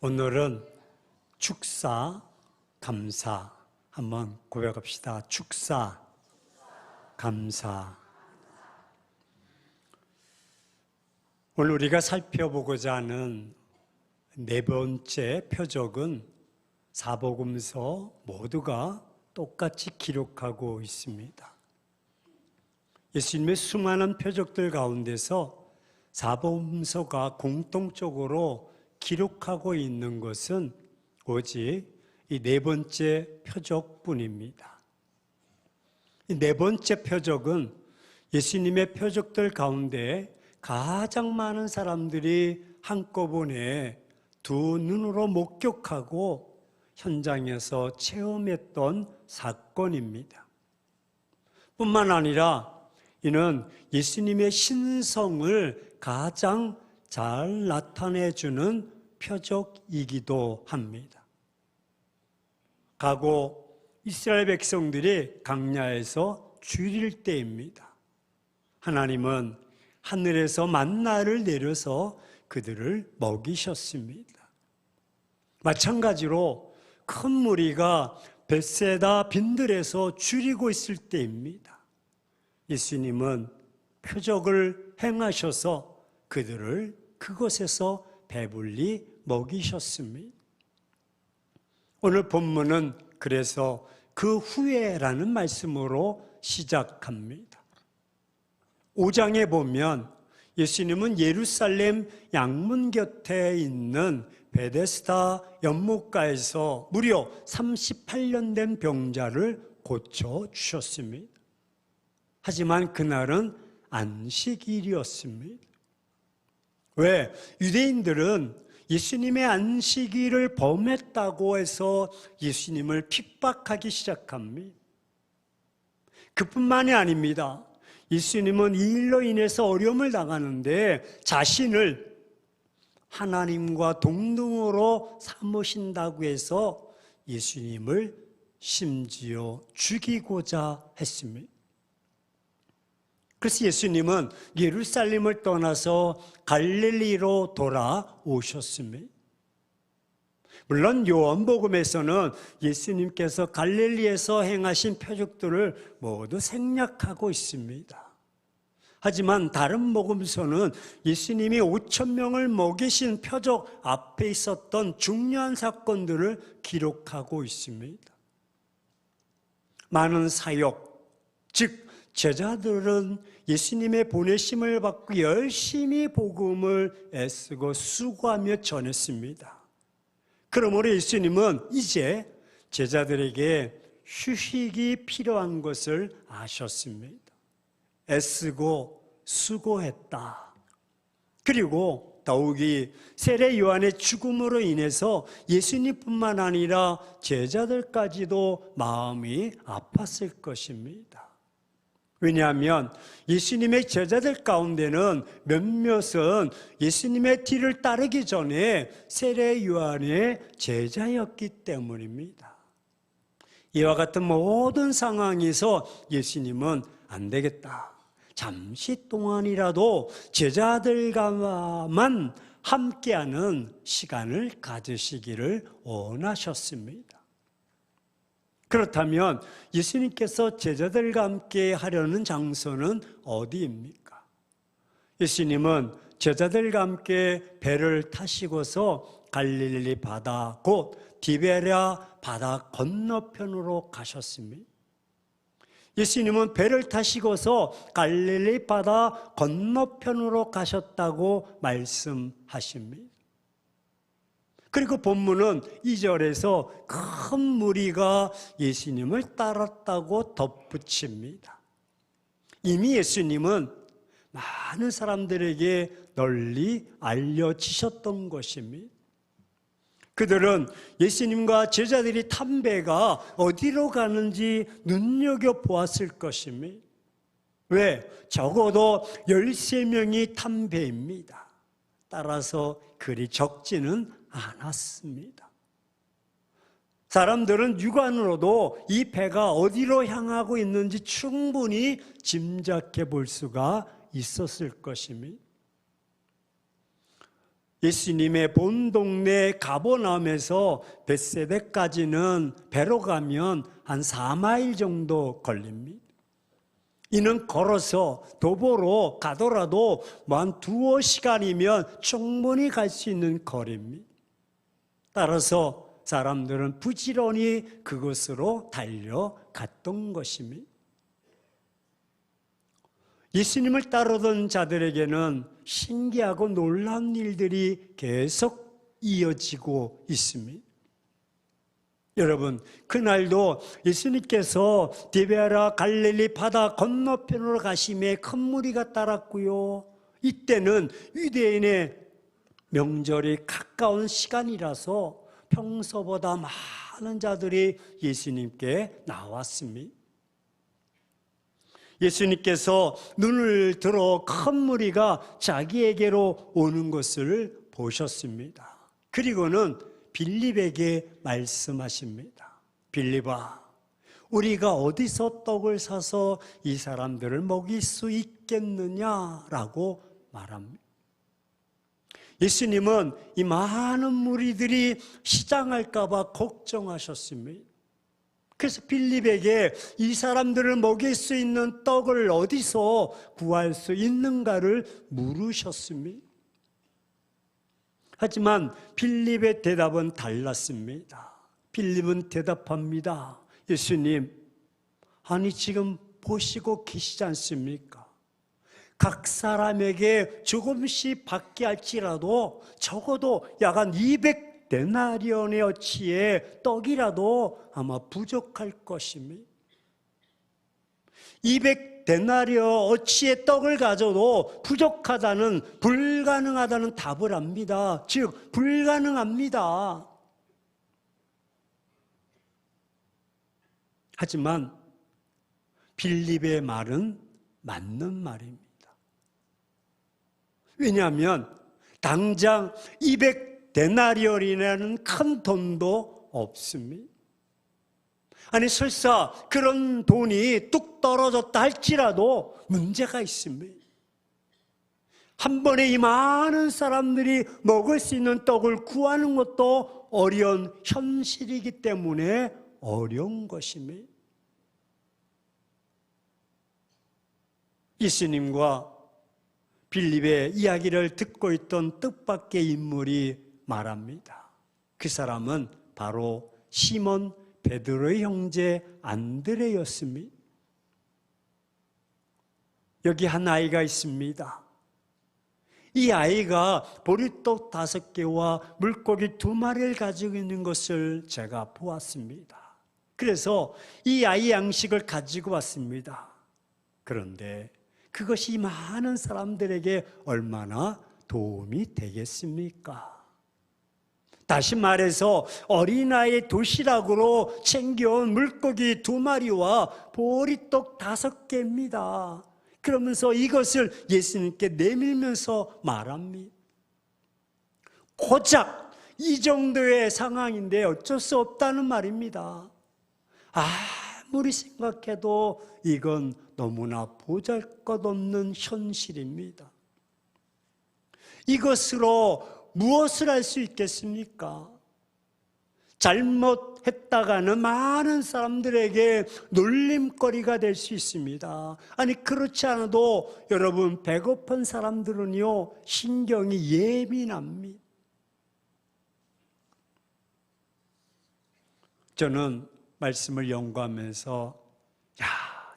오늘은 축사, 감사 한번 고백합시다. 축사, 감사. 오늘 우리가 살펴보고자 하는 네 번째 표적은 사복음서 모두가 똑같이 기록하고 있습니다. 예수님의 수많은 표적들 가운데서 사복음서가 공통적으로 기록하고 있는 것은 오직 이 네 번째 표적뿐입니다. 이 네 번째 표적은 예수님의 표적들 가운데 가장 많은 사람들이 한꺼번에 두 눈으로 목격하고 현장에서 체험했던 사건입니다. 뿐만 아니라 이는 예수님의 신성을 가장 잘 나타내주는 표적이기도 합니다. 과거 이스라엘 백성들이 광야에서 줄일 때입니다. 하나님은 하늘에서 만나를 내려서 그들을 먹이셨습니다. 마찬가지로 큰 무리가 벳세다 빈들에서 줄이고 있을 때입니다. 예수님은 표적을 행하셔서 그들을 그곳에서 배불리 먹이셨습니다. 오늘 본문은 그래서 그 후에라는 말씀으로 시작합니다. 5장에 보면 예수님은 예루살렘 양문 곁에 있는 베데스다 연못가에서 무려 38년 된 병자를 고쳐주셨습니다. 하지만 그날은 안식일이었습니다. 왜? 유대인들은 예수님의 안식일을 범했다고 해서 예수님을 핍박하기 시작합니다. 그뿐만이 아닙니다. 예수님은 이 일로 인해서 어려움을 당하는데 자신을 하나님과 동등으로 삼으신다고 해서 예수님을 심지어 죽이고자 했습니다. 그래서 예수님은 예루살렘을 떠나서 갈릴리로 돌아오셨습니다. 물론 요한복음에서는 예수님께서 갈릴리에서 행하신 표적들을 모두 생략하고 있습니다. 하지만 다른 복음서는 예수님이 5,000명을 먹이신 표적 앞에 있었던 중요한 사건들을 기록하고 있습니다. 많은 사역, 즉 제자들은 예수님의 보내심을 받고 열심히 복음을 애쓰고 수고하며 전했습니다. 그러므로 예수님은 이제 제자들에게 휴식이 필요한 것을 아셨습니다. 애쓰고 수고했다. 그리고 더욱이 세례 요한의 죽음으로 인해서 예수님뿐만 아니라 제자들까지도 마음이 아팠을 것입니다. 왜냐하면 예수님의 제자들 가운데는 몇몇은 예수님의 뒤를 따르기 전에 세례 요한의 제자였기 때문입니다. 이와 같은 모든 상황에서 예수님은 안 되겠다. 잠시 동안이라도 제자들과만 함께하는 시간을 가지시기를 원하셨습니다. 그렇다면 예수님께서 제자들과 함께 하려는 장소는 어디입니까? 예수님은 제자들과 함께 배를 타시고서 갈릴리 바다 곧 디베랴 바다 건너편으로 가셨습니다. 예수님은 배를 타시고서 갈릴리 바다 건너편으로 가셨다고 말씀하십니다. 그리고 본문은 2절에서 큰 무리가 예수님을 따랐다고 덧붙입니다. 이미 예수님은 많은 사람들에게 널리 알려지셨던 것입니다. 그들은 예수님과 제자들이 탄 배가 어디로 가는지 눈여겨보았을 것입니다. 왜? 적어도 13명이 탄 배입니다. 따라서 그리 적지는 않았습니다. 사람들은 육안으로도 이 배가 어디로 향하고 있는지 충분히 짐작해 볼 수가 있었을 것입니다. 예수님의 본 동네 가버나움에서 벳세다까지는 배로 가면 한 4마일 정도 걸립니다. 이는 걸어서 도보로 가더라도 한 2시간이면 충분히 갈 수 있는 거리입니다. 따라서 사람들은 부지런히 그곳으로 달려갔던 것입니다. 예수님을 따르던 자들에게는 신기하고 놀라운 일들이 계속 이어지고 있습니다. 여러분, 그날도 예수님께서 디베라 갈릴리 바다 건너편으로 가심에 큰 무리가 따랐고요. 이때는 유대인의 명절이 가까운 시간이라서 평소보다 많은 자들이 예수님께 나왔습니다. 예수님께서 눈을 들어 큰 무리가 자기에게로 오는 것을 보셨습니다. 그리고는 빌립에게 말씀하십니다. 빌립아, 우리가 어디서 떡을 사서 이 사람들을 먹일 수 있겠느냐라고 말합니다. 예수님은 이 많은 무리들이 시장할까 봐 걱정하셨습니다. 그래서 빌립에게 이 사람들을 먹일 수 있는 떡을 어디서 구할 수 있는가를 물으셨습니다. 하지만 빌립의 대답은 달랐습니다. 빌립은 대답합니다. 예수님, 아니 지금 보시고 계시지 않습니까? 각 사람에게 조금씩 받게 할지라도 적어도 약 한 200데나리온의 어치의 떡이라도 아마 부족할 것입니다. 200데나리온 어치의 떡을 가져도 부족하다는, 불가능하다는 답을 합니다. 즉 불가능합니다. 하지만 빌립의 말은 맞는 말입니다. 왜냐하면 당장 200데나리온이라는 큰 돈도 없습니다. 아니 설사 그런 돈이 뚝 떨어졌다 할지라도 문제가 있습니다. 한 번에 이 많은 사람들이 먹을 수 있는 떡을 구하는 것도 어려운 현실이기 때문에 어려운 것입니다. 예수님과 빌립의 이야기를 듣고 있던 뜻밖의 인물이 말합니다. 그 사람은 바로 시몬 베드로의 형제 안드레였습니다. 여기 한 아이가 있습니다. 이 아이가 보리떡 5개와 물고기 2마리를 가지고 있는 것을 제가 보았습니다. 그래서 이 아이 양식을 가지고 왔습니다. 그런데 그것이 많은 사람들에게 얼마나 도움이 되겠습니까? 다시 말해서 어린아이 도시락으로 챙겨온 물고기 2마리와 보리떡 5개입니다. 그러면서 이것을 예수님께 내밀면서 말합니다. 고작 이 정도의 상황인데 어쩔 수 없다는 말입니다. 아무리 생각해도 이건 너무나 보잘것없는 현실입니다. 이것으로 무엇을 할 수 있겠습니까? 잘못했다가는 많은 사람들에게 놀림거리가 될 수 있습니다. 아니 그렇지 않아도 여러분 배고픈 사람들은요 신경이 예민합니다. 저는 말씀을 연구하면서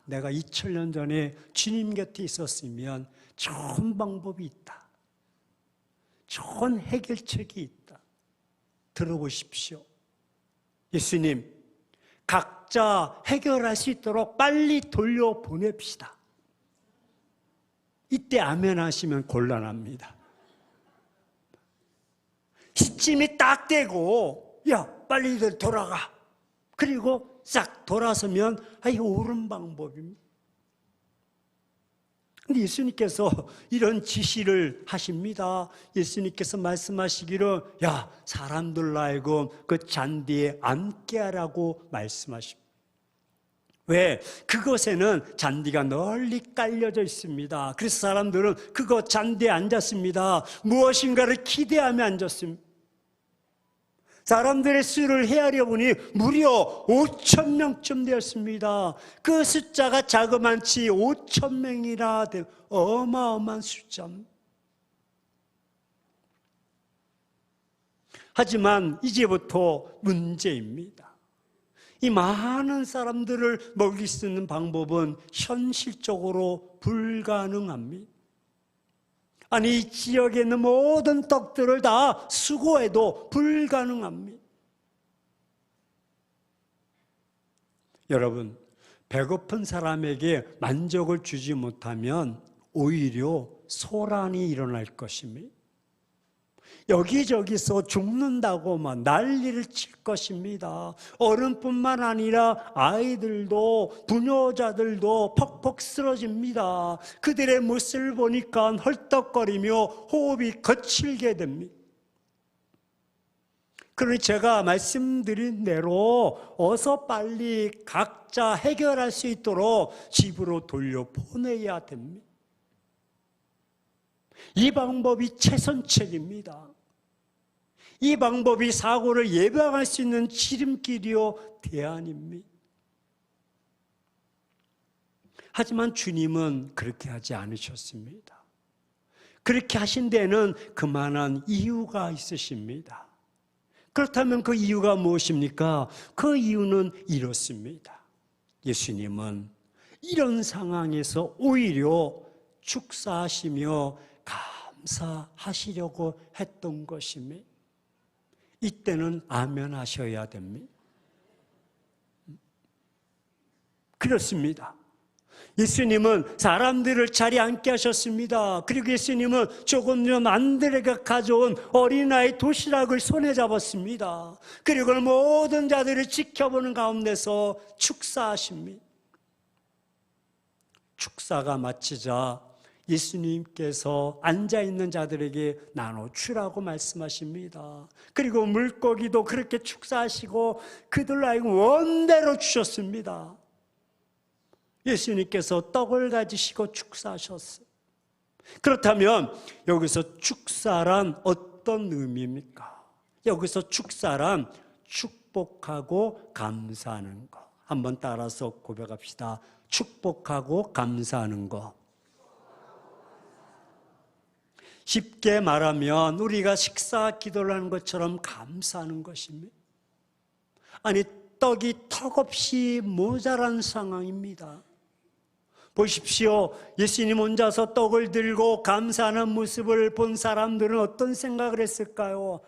내가 2000년 전에 주님 곁에 있었으면 좋은 방법이 있다. 좋은 해결책이 있다. 들어보십시오. 예수님, 각자 해결할 수 있도록 빨리 돌려보냅시다. 이때 아멘 하시면 곤란합니다. 시침이 딱 되고 빨리들 돌아가. 그리고 싹 돌아서면 이거 옳은 방법입니다. 근데 예수님께서 이런 지시를 하십니다. 예수님께서 말씀하시기를 사람들로 하여금 그 잔디에 앉게 하라고 말씀하십니다. 왜? 그곳에는 잔디가 널리 깔려져 있습니다. 그래서 사람들은 그곳 잔디에 앉았습니다. 무엇인가를 기대하며 앉았습니다. 사람들의 수를 헤아려 보니 무려 5천 명쯤 되었습니다. 그 숫자가 자그만치 5천 명이라 어마어마한 숫자입니다. 하지만 이제부터 문제입니다. 이 많은 사람들을 먹일 수 있는 방법은 현실적으로 불가능합니다. 아니, 이 지역에 있는 모든 떡들을 다 수거해도 불가능합니다. 여러분, 배고픈 사람에게 만족을 주지 못하면 오히려 소란이 일어날 것입니다. 여기저기서 죽는다고만 난리를 칠 것입니다. 어른뿐만 아니라 아이들도 부녀자들도 퍽퍽 쓰러집니다. 그들의 모습을 보니까 헐떡거리며 호흡이 거칠게 됩니다. 그러니 제가 말씀드린 대로 어서 빨리 각자 해결할 수 있도록 집으로 돌려보내야 됩니다. 이 방법이 최선책입니다. 이 방법이 사고를 예방할 수 있는 지름길이요 대안입니다. 하지만 주님은 그렇게 하지 않으셨습니다. 그렇게 하신 데는 그만한 이유가 있으십니다. 그렇다면 그 이유가 무엇입니까? 그 이유는 이렇습니다. 예수님은 이런 상황에서 오히려 축사하시며 감사하시려고 했던 것입니다. 이때는 아멘 하셔야 됩니다. 그렇습니다. 예수님은 사람들을 자리에 앉게 하셨습니다. 그리고 예수님은 조금 전 안드레가 가져온 어린아이 도시락을 손에 잡았습니다. 그리고 모든 자들을 지켜보는 가운데서 축사하십니다. 축사가 마치자 예수님께서 앉아있는 자들에게 나눠주라고 말씀하십니다. 그리고 물고기도 그렇게 축사하시고 그들로 하여금 원대로 주셨습니다. 예수님께서 떡을 가지시고 축사하셨어요. 그렇다면 여기서 축사란 어떤 의미입니까? 여기서 축사란 축복하고 감사하는 것. 한번 따라서 고백합시다. 축복하고 감사하는 것. 쉽게 말하면 우리가 식사 기도를 하는 것처럼 감사하는 것입니다. 아니, 떡이 턱없이 모자란 상황입니다. 보십시오. 예수님 혼자서 떡을 들고 감사하는 모습을 본 사람들은 어떤 생각을 했을까요?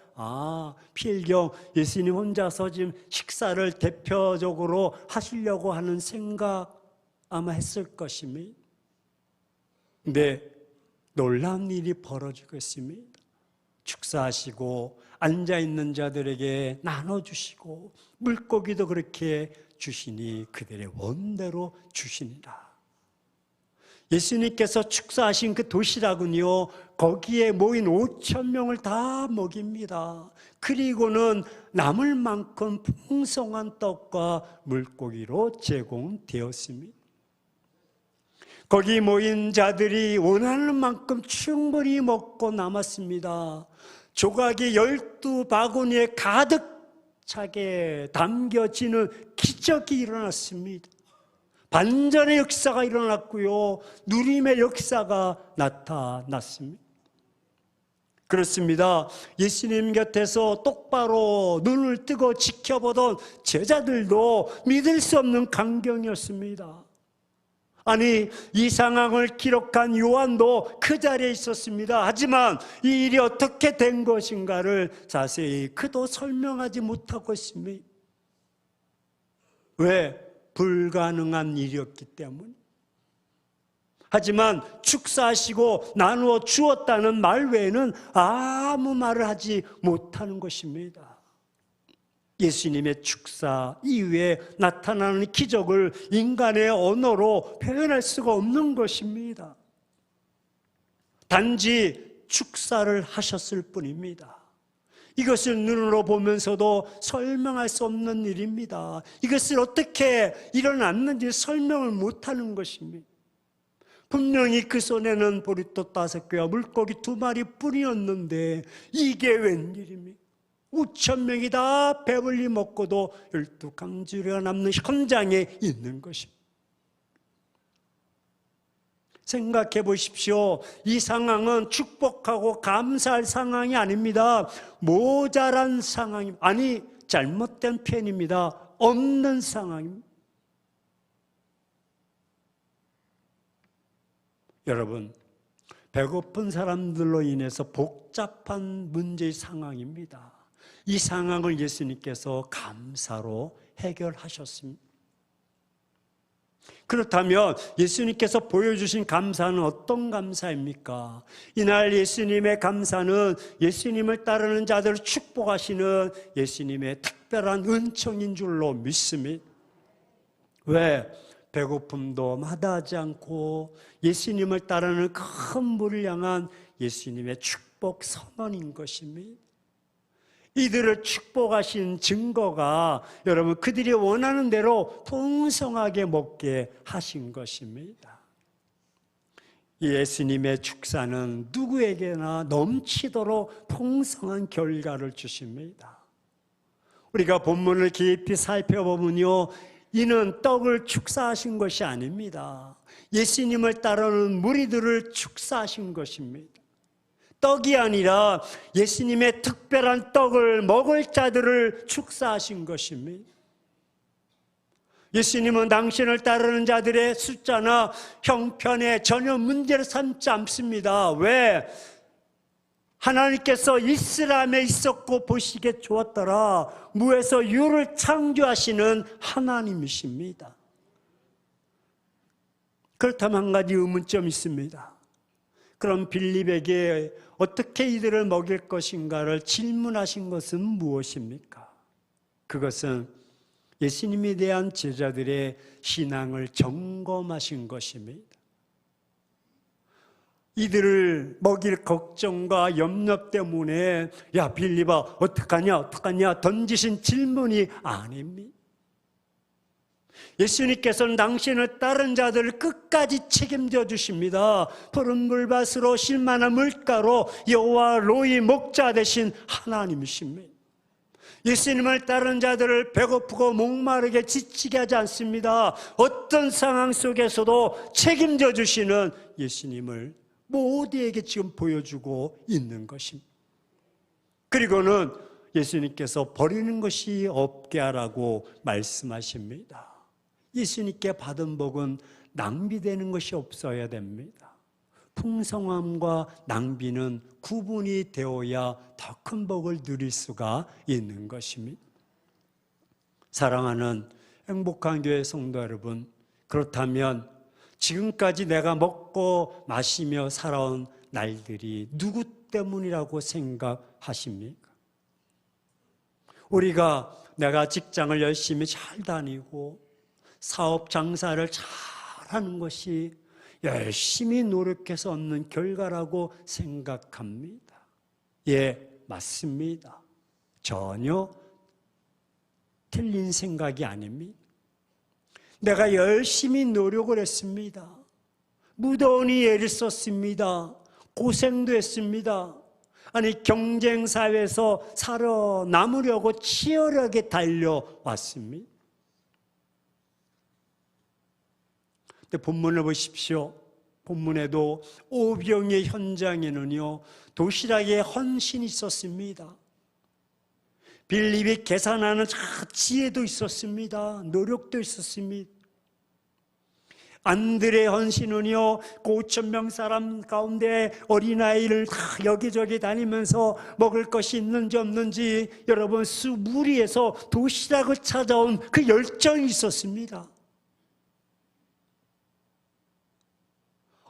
필경 예수님 혼자서 지금 식사를 대표적으로 하시려고 하는 생각 아마 했을 것입니다. 네. 놀라운 일이 벌어지고 있습니다. 축사하시고 앉아있는 자들에게 나눠주시고 물고기도 그렇게 주시니 그들의 원대로 주시니라. 예수님께서 축사하신 그 도시락은요, 거기에 모인 5천 명을 다 먹입니다. 그리고는 남을 만큼 풍성한 떡과 물고기로 제공되었습니다. 거기 모인 자들이 원하는 만큼 충분히 먹고 남았습니다. 조각이 12바구니에 가득 차게 담겨지는 기적이 일어났습니다. 반전의 역사가 일어났고요, 누림의 역사가 나타났습니다. 그렇습니다. 예수님 곁에서 똑바로 눈을 뜨고 지켜보던 제자들도 믿을 수 없는 광경이었습니다. 아니, 이 상황을 기록한 요한도 그 자리에 있었습니다. 하지만 이 일이 어떻게 된 것인가를 자세히 그도 설명하지 못하고 있습니다. 왜? 불가능한 일이었기 때문에. 하지만 축사하시고 나누어 주었다는 말 외에는 아무 말을 하지 못하는 것입니다. 예수님의 축사 이후에 나타나는 기적을 인간의 언어로 표현할 수가 없는 것입니다. 단지 축사를 하셨을 뿐입니다. 이것을 눈으로 보면서도 설명할 수 없는 일입니다. 이것을 어떻게 일어났는지 설명을 못하는 것입니다. 분명히 그 손에는 보리떡 5개와 물고기 2마리 뿐이었는데 이게 웬일입니까? 5,000명이 다 배불리 먹고도 12강주리가 남는 현장에 있는 것입니다. 생각해 보십시오. 이 상황은 축복하고 감사할 상황이 아닙니다. 모자란 상황입니다. 아니, 잘못된 표현입니다. 없는 상황입니다. 여러분, 배고픈 사람들로 인해서 복잡한 문제의 상황입니다. 이 상황을 예수님께서 감사로 해결하셨습니다. 그렇다면 예수님께서 보여주신 감사는 어떤 감사입니까? 이날 예수님의 감사는 예수님을 따르는 자들을 축복하시는 예수님의 특별한 은총인 줄로 믿습니다. 왜? 배고픔도 마다하지 않고 예수님을 따르는 큰 물을 향한 예수님의 축복 선언인 것입니다. 이들을 축복하신 증거가 여러분 그들이 원하는 대로 풍성하게 먹게 하신 것입니다. 예수님의 축사는 누구에게나 넘치도록 풍성한 결과를 주십니다. 우리가 본문을 깊이 살펴보면요, 이는 떡을 축사하신 것이 아닙니다. 예수님을 따르는 무리들을 축사하신 것입니다. 떡이 아니라 예수님의 특별한 떡을 먹을 자들을 축사하신 것입니다. 예수님은 당신을 따르는 자들의 숫자나 형편에 전혀 문제를 삼지 않습니다. 왜? 하나님께서 이스라엘에 있었고 보시기에 좋았더라. 무에서 유를 창조하시는 하나님이십니다. 그렇다면 한 가지 의문점이 있습니다. 그럼 빌립에게 어떻게 이들을 먹일 것인가를 질문하신 것은 무엇입니까? 그것은 예수님에 대한 제자들의 신앙을 점검하신 것입니다. 이들을 먹일 걱정과 염려 때문에 야 빌립아 어떡하냐 던지신 질문이 아닙니다. 예수님께서는 당신을 따른 자들을 끝까지 책임져 주십니다. 푸른 물밭으로 쉴만한 물가로 여호와 로이 목자 되신 하나님이십니다. 예수님을 따른 자들을 배고프고 목마르게 지치게 하지 않습니다. 어떤 상황 속에서도 책임져 주시는 예수님을 모두에게 지금 보여주고 있는 것입니다. 그리고는 예수님께서 버리는 것이 없게 하라고 말씀하십니다. 예수님께 받은 복은 낭비되는 것이 없어야 됩니다. 풍성함과 낭비는 구분이 되어야 더 큰 복을 누릴 수가 있는 것입니다. 사랑하는 행복한 교회 성도 여러분, 그렇다면 지금까지 내가 먹고 마시며 살아온 날들이 누구 때문이라고 생각하십니까? 내가 직장을 열심히 잘 다니고 사업 장사를 잘하는 것이 열심히 노력해서 얻는 결과라고 생각합니다. 예, 맞습니다. 전혀 틀린 생각이 아닙니다. 내가 열심히 노력을 했습니다. 무더운이 애를 썼습니다. 고생도 했습니다. 아니 경쟁사회에서 살아남으려고 치열하게 달려왔습니다. 근데 본문을 보십시오. 본문에도 오병의 현장에는요 도시락의 헌신이 있었습니다. 빌립이 계산하는 지혜도 있었습니다. 노력도 있었습니다. 안드레 헌신은요 5,000명 사람 가운데 어린아이를 다 여기저기 다니면서 먹을 것이 있는지 없는지 여러분 무리해서 도시락을 찾아온 그 열정이 있었습니다.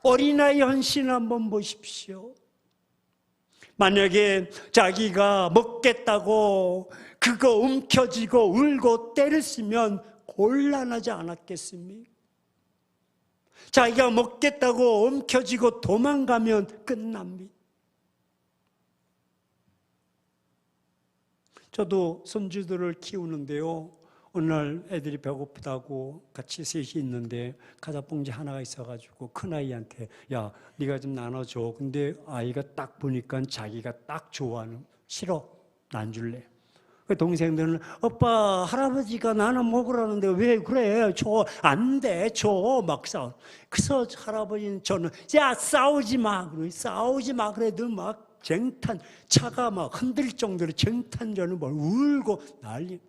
어린아이 헌신을 한번 보십시오. 만약에 자기가 먹겠다고 그거 움켜쥐고 울고 때렸으면 곤란하지 않았겠습니까? 자기가 먹겠다고 움켜쥐고 도망가면 끝납니다. 저도 손주들을 키우는데요. 어느 날 애들이 배고프다고 같이 셋이 있는데 과자봉지 하나가 있어가지고 큰아이한테 야, 네가 좀 나눠줘. 근데 아이가 딱 보니까 자기가 딱 좋아하는, 싫어, 안 줄래. 그 동생들은 오빠 할아버지가 나눠 먹으라는데 왜 그래, 줘, 안 돼, 줘, 막 싸워. 그래서 할아버지는 저는 야, 싸우지 마, 싸우지 마 그래도 막 쟁탄, 차가 막 흔들 정도로 쟁탄전을 막 울고 난리.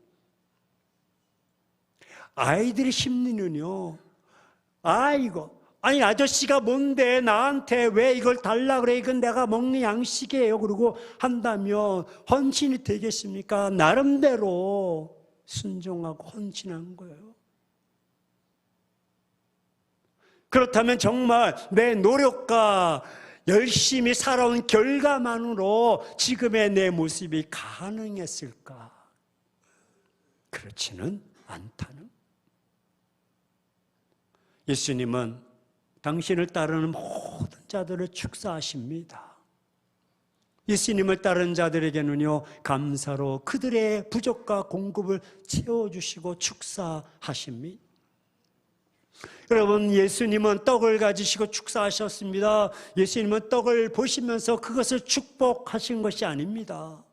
아이들의 심리는요, 아이고, 아니 아저씨가 뭔데 나한테 왜 이걸 달라 그래, 이건 내가 먹는 양식이에요 그러고 한다면 헌신이 되겠습니까? 나름대로 순종하고 헌신한 거예요. 그렇다면 정말 내 노력과 열심히 살아온 결과만으로 지금의 내 모습이 가능했을까? 그렇지는 않다는. 예수님은 당신을 따르는 모든 자들을 축사하십니다. 예수님을 따르는 자들에게는요, 감사로 그들의 부족과 공급을 채워주시고 축사하십니다. 여러분, 예수님은 떡을 가지시고 축사하셨습니다. 예수님은 떡을 보시면서 그것을 축복하신 것이 아닙니다.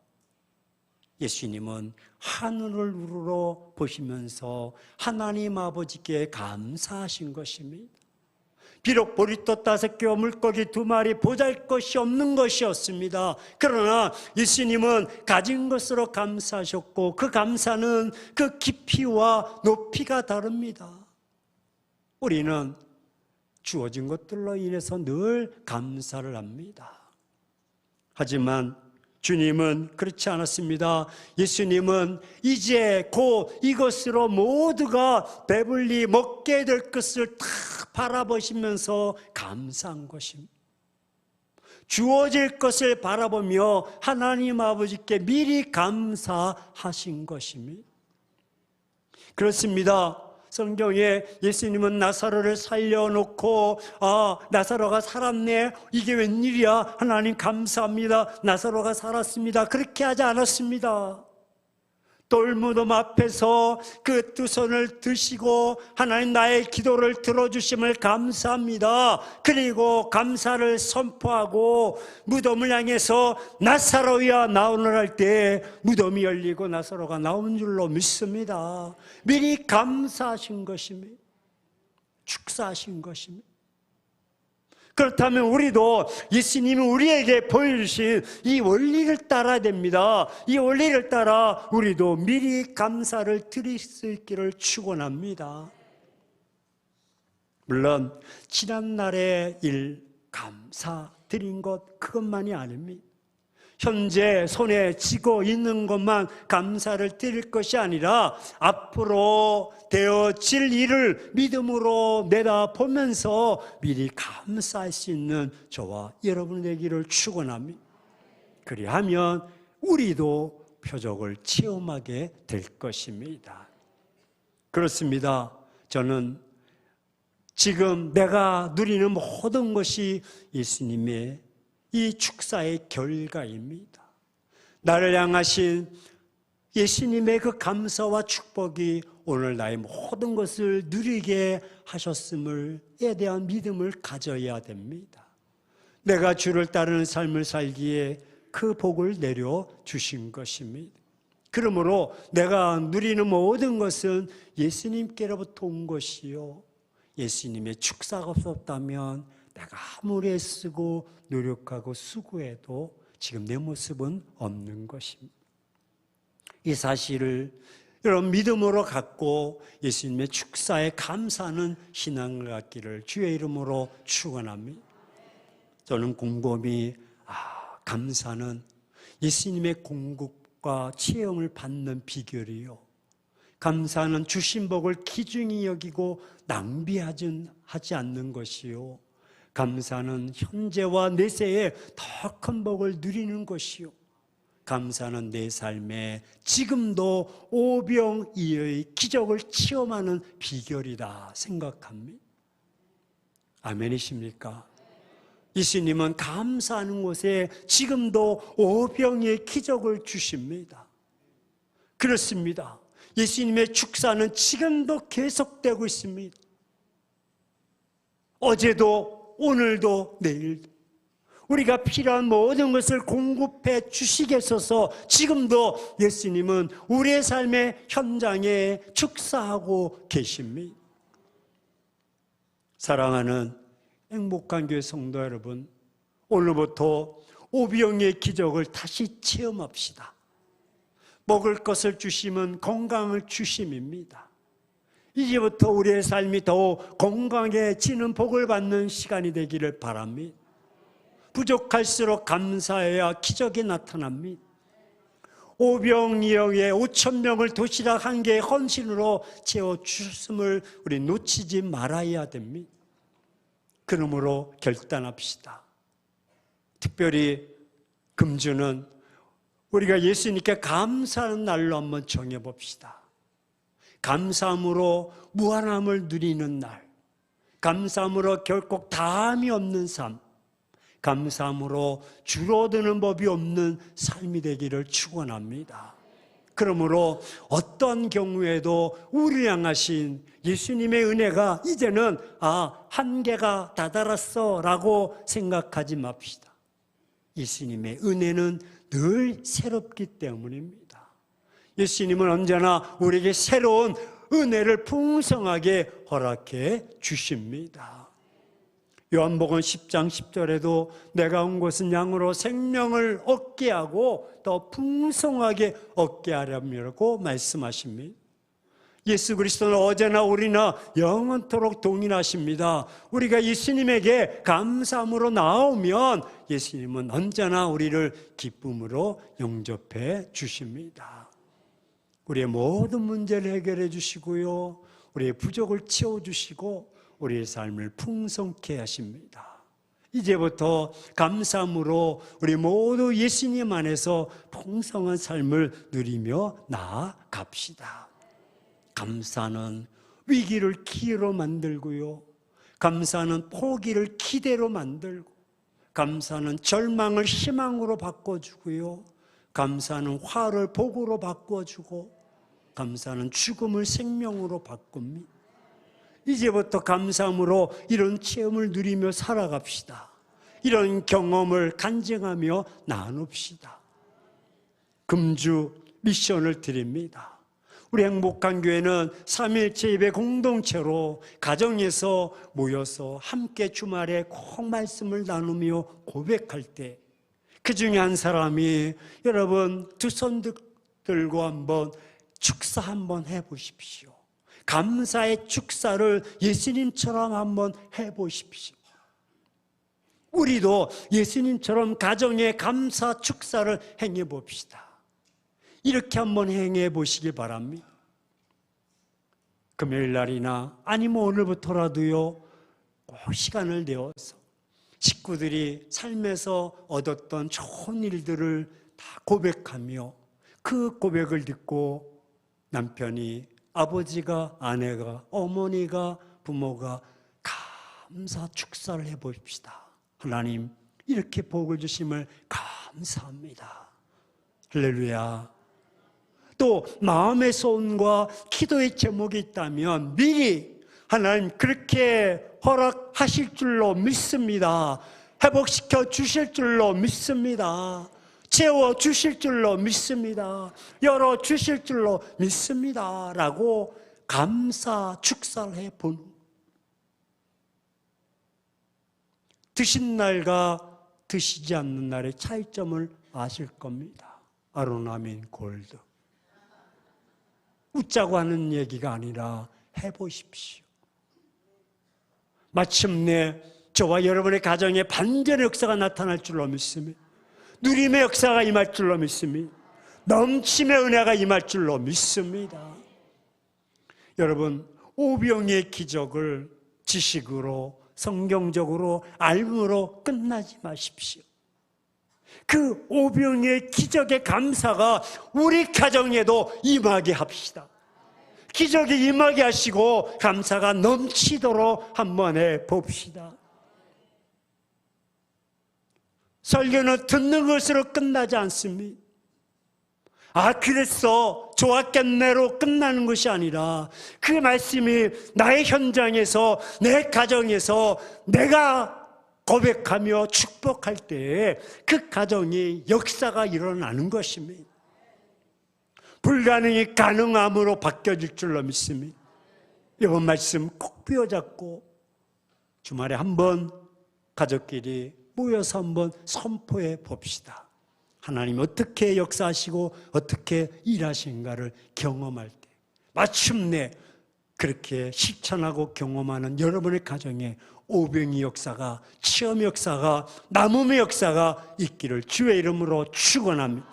예수님은 하늘을 우러러 보시면서 하나님 아버지께 감사하신 것입니다. 비록 보리떡 5개와 물고기 2마리 보잘것이 없는 것이었습니다. 그러나 예수님은 가진 것으로 감사하셨고 그 감사는 그 깊이와 높이가 다릅니다. 우리는 주어진 것들로 인해서 늘 감사를 합니다. 하지만 주님은 그렇지 않았습니다. 예수님은 이제 곧 이것으로 모두가 배불리 먹게 될 것을 다 바라보시면서 감사한 것입니다. 주어질 것을 바라보며 하나님 아버지께 미리 감사하신 것입니다. 그렇습니다. 성경에 예수님은 나사로를 살려놓고 나사로가 살았네, 이게 웬일이야, 하나님 감사합니다, 나사로가 살았습니다, 그렇게 하지 않았습니다. 돌무덤 앞에서 그 두 손을 드시고 하나님 나의 기도를 들어주심을 감사합니다. 그리고 감사를 선포하고 무덤을 향해서 나사로야 나오너라 할 때 무덤이 열리고 나사로가 나온 줄로 믿습니다. 미리 감사하신 것입니다. 축사하신 것입니다. 그렇다면 우리도 예수님이 우리에게 보여주신 이 원리를 따라야 됩니다. 이 원리를 따라 우리도 미리 감사를 드릴 수 있기를 축원합니다. 물론 지난날의 일 감사드린 것 그것만이 아닙니다. 현재 손에 쥐고 있는 것만 감사를 드릴 것이 아니라 앞으로 되어질 일을 믿음으로 내다보면서 미리 감사할 수 있는 저와 여러분 되기를 축원합니다. 그리하면 우리도 표적을 체험하게 될 것입니다. 그렇습니다. 저는 지금 내가 누리는 모든 것이 예수님의 이 축사의 결과입니다. 나를 향하신 예수님의 그 감사와 축복이 오늘 나의 모든 것을 누리게 하셨음에 대한 믿음을 가져야 됩니다. 내가 주를 따르는 삶을 살기에 그 복을 내려주신 것입니다. 그러므로 내가 누리는 모든 것은 예수님께로부터 온 것이요, 예수님의 축사가 없었다면 내가 아무리 애쓰고 노력하고 수고해도 지금 내 모습은 없는 것입니다. 이 사실을 여러분 믿음으로 갖고 예수님의 축사에 감사하는 신앙을 갖기를 주의 이름으로 축원합니다. 저는 곰곰이 감사는 예수님의 공급과 체험을 받는 비결이요, 감사는 주신 복을 귀중히 여기고 낭비하지 않는 것이요, 감사는 현재와 내세에 더 큰 복을 누리는 것이요, 감사는 내 삶에 지금도 오병이어의 기적을 체험하는 비결이다 생각합니다. 아멘이십니까? 예수님은 감사하는 곳에 지금도 오병이어의 기적을 주십니다. 그렇습니다. 예수님의 축사는 지금도 계속되고 있습니다. 어제도 오늘도 내일도 우리가 필요한 모든 것을 공급해 주시겠어서 지금도 예수님은 우리의 삶의 현장에 축사하고 계십니다. 사랑하는 행복한 교회 성도 여러분, 오늘부터 오병이의 기적을 다시 체험합시다. 먹을 것을 주심은 건강을 주심입니다. 이제부터 우리의 삶이 더욱 건강해지는 복을 받는 시간이 되기를 바랍니다. 부족할수록 감사해야 기적이 나타납니다. 오병이어의 5,000명을 도시락 한 개의 헌신으로 채워주셨음을 우리 놓치지 말아야 됩니다. 그러므로 결단합시다. 특별히 금주는 우리가 예수님께 감사하는 날로 한번 정해봅시다. 감사함으로 무한함을 누리는 날, 감사함으로 결코 다함이 없는 삶, 감사함으로 줄어드는 법이 없는 삶이 되기를 축원합니다. 그러므로 어떤 경우에도 우리를 향하신 예수님의 은혜가 이제는 한계가 다다랐어 라고 생각하지 맙시다. 예수님의 은혜는 늘 새롭기 때문입니다. 예수님은 언제나 우리에게 새로운 은혜를 풍성하게 허락해 주십니다. 요한복음 10장 10절에도 내가 온 것은 양으로 생명을 얻게 하고 더 풍성하게 얻게 하려고 말씀하십니다. 예수 그리스도는 어제나 우리나 영원토록 동일하십니다. 우리가 예수님에게 감사함으로 나오면 예수님은 언제나 우리를 기쁨으로 영접해 주십니다. 우리의 모든 문제를 해결해 주시고요, 우리의 부족을 채워주시고 우리의 삶을 풍성케 하십니다. 이제부터 감사함으로 우리 모두 예수님 안에서 풍성한 삶을 누리며 나아갑시다. 감사는 위기를 기회로 만들고요, 감사는 포기를 기대로 만들고, 감사는 절망을 희망으로 바꿔주고요, 감사는 화를 복으로 바꿔주고, 감사는 죽음을 생명으로 바꿉니다. 이제부터 감사함으로 이런 체험을 누리며 살아갑시다. 이런 경험을 간증하며 나눕시다. 금주 미션을 드립니다. 우리 행복한 교회는 3일째 예배 공동체로 가정에서 모여서 함께 주말에 꼭 말씀을 나누며 고백할 때 그 중에 한 사람이 여러분 두 손 들고 한번 축사 한번 해보십시오. 감사의 축사를 예수님처럼 한번 해보십시오. 우리도 예수님처럼 가정의 감사 축사를 행해봅시다. 이렇게 한번 행해보시기 바랍니다. 금요일 날이나 아니면 오늘부터라도요, 꼭 시간을 내어서 식구들이 삶에서 얻었던 좋은 일들을 다 고백하며 그 고백을 듣고 남편이, 아버지가, 아내가, 어머니가, 부모가 감사 축사를 해봅시다. 하나님 이렇게 복을 주심을 감사합니다. 할렐루야. 또 마음의 소원과 기도의 제목이 있다면 미리 하나님 그렇게 허락하실 줄로 믿습니다. 회복시켜 주실 줄로 믿습니다. 채워주실 줄로 믿습니다. 열어주실 줄로 믿습니다. 라고 감사 축사를 해보는, 드신 날과 드시지 않는 날의 차이점을 아실 겁니다. 아로나민 골드. 웃자고 하는 얘기가 아니라 해보십시오. 마침내 저와 여러분의 가정에 반전의 역사가 나타날 줄로 믿습니다. 누림의 역사가 임할 줄로 믿습니다. 넘침의 은혜가 임할 줄로 믿습니다. 여러분, 오병이의 기적을 지식으로 성경적으로 알므로 끝나지 마십시오. 그 오병이의 기적의 감사가 우리 가정에도 임하게 합시다. 기적이 임하게 하시고 감사가 넘치도록 한번 해봅시다. 설교는 듣는 것으로 끝나지 않습니다. 그랬어, 좋았겠네로 끝나는 것이 아니라 그 말씀이 나의 현장에서, 내 가정에서 내가 고백하며 축복할 때에 그 가정이 역사가 일어나는 것입니다. 불가능이 가능함으로 바뀌어질 줄로 믿습니다. 이번 말씀 꼭 비워잡고 주말에 한번 가족끼리 모여서 한번 선포해 봅시다. 하나님 어떻게 역사하시고 어떻게 일하신가를 경험할 때 마침내 그렇게 실천하고 경험하는 여러분의 가정에 오병이 역사가, 체험 역사가, 남음의 역사가 있기를 주의 이름으로 축원합니다.